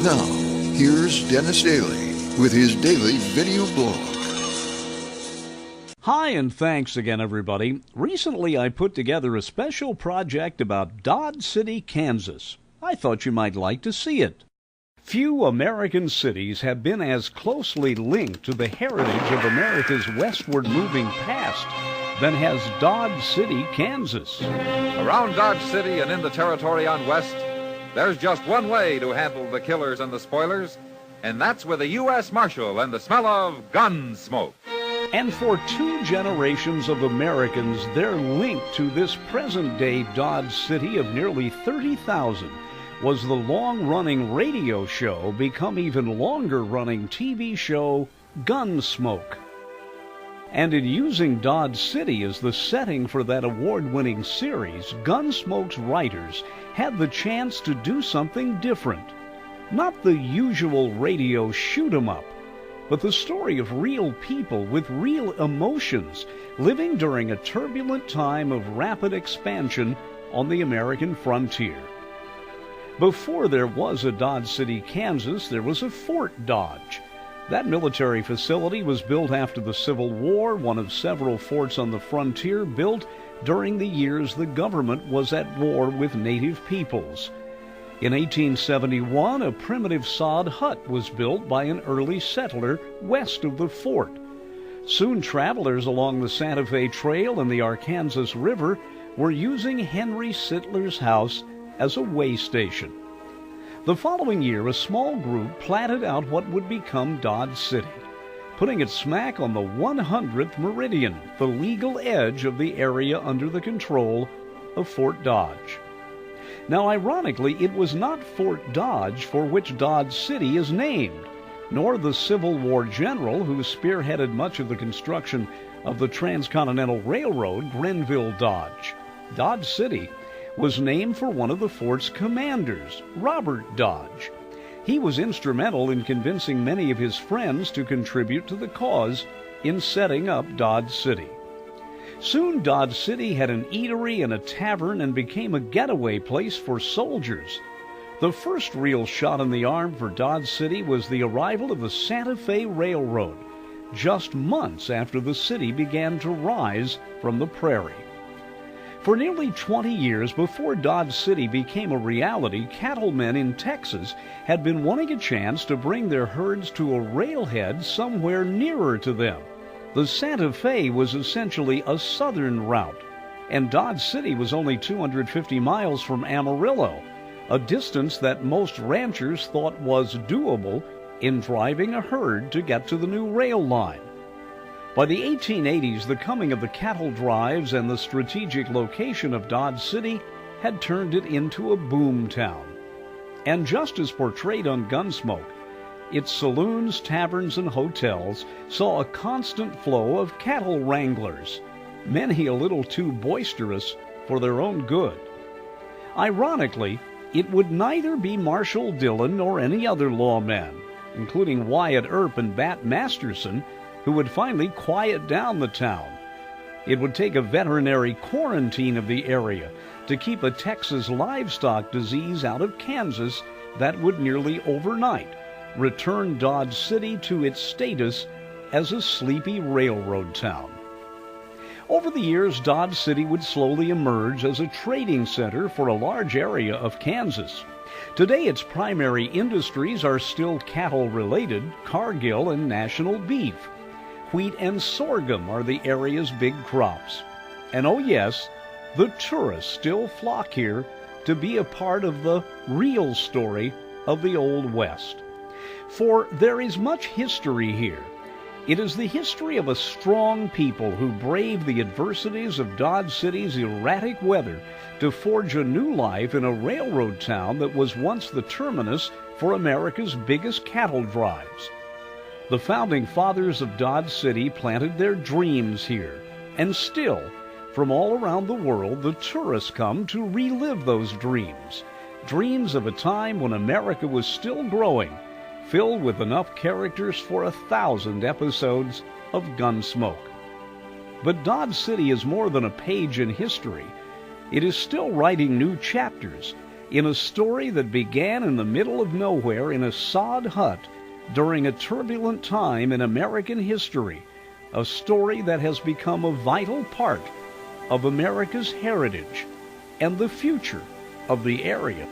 Now, here's Dennis Daly with his daily video blog. Hi, and thanks again, everybody. Recently, I put together a special project about Dodge City, Kansas. I thought you might like to see it. Few American cities have been as closely linked to the heritage of America's westward-moving past than has Dodge City, Kansas. Around Dodge City and in the territory on west, there's just one way to handle the killers and the spoilers, and that's with a U.S. Marshal and the smell of gun smoke. And for 2 generations of Americans, their link to this present-day Dodge City of nearly 30,000 was the long-running radio show, become even longer-running TV show, Gunsmoke. And in using Dodge City as the setting for that award-winning series, Gunsmoke's writers had the chance to do something different. Not the usual radio shoot-'em-up, but the story of real people with real emotions living during a turbulent time of rapid expansion on the American frontier. Before there was a Dodge City, Kansas, there was a Fort Dodge. That military facility was built after the Civil War, one of several forts on the frontier built during the years the government was at war with native peoples. In 1871, a primitive sod hut was built by an early settler west of the fort. Soon travelers along the Santa Fe Trail and the Arkansas River were using Henry Sittler's house as a way station. The following year, a small group platted out what would become Dodge City, putting it smack on the 100th meridian, the legal edge of the area under the control of Fort Dodge. Now, ironically, it was not Fort Dodge for which Dodge City is named, nor the Civil War general who spearheaded much of the construction of the Transcontinental Railroad, Grenville Dodge. Dodge City was named for one of the fort's commanders, Robert Dodge. He was instrumental in convincing many of his friends to contribute to the cause in setting up Dodge City. Soon Dodge City had an eatery and a tavern and became a getaway place for soldiers. The first real shot in the arm for Dodge City was the arrival of the Santa Fe Railroad, just months after the city began to rise from the prairie. For nearly 20 years before Dodge City became a reality, cattlemen in Texas had been wanting a chance to bring their herds to a railhead somewhere nearer to them. The Santa Fe was essentially a southern route, and Dodge City was only 250 miles from Amarillo, a distance that most ranchers thought was doable in driving a herd to get to the new rail line. By the 1880s, the coming of the cattle drives and the strategic location of Dodge City had turned it into a boom town. And just as portrayed on Gunsmoke, its saloons, taverns, and hotels saw a constant flow of cattle wranglers, many a little too boisterous for their own good. Ironically, it would neither be Marshal Dillon nor any other lawman, including Wyatt Earp and Bat Masterson, who would finally quiet down the town. It would take a veterinary quarantine of the area to keep a Texas livestock disease out of Kansas that would nearly overnight return Dodge City to its status as a sleepy railroad town. Over the years, Dodge City would slowly emerge as a trading center for a large area of Kansas. Today, its primary industries are still cattle-related, Cargill and National Beef. Wheat and sorghum are the area's big crops. And oh yes, the tourists still flock here to be a part of the real story of the Old West. For there is much history here. It is the history of a strong people who braved the adversities of Dodge City's erratic weather to forge a new life in a railroad town that was once the terminus for America's biggest cattle drives. The founding fathers of Dodge City planted their dreams here, and still, from all around the world, the tourists come to relive those dreams. Dreams of a time when America was still growing, filled with enough characters for 1,000 episodes of Gunsmoke. But Dodge City is more than a page in history. It is still writing new chapters, in a story that began in the middle of nowhere in a sod hut during a turbulent time in American history, a story that has become a vital part of America's heritage and the future of the area.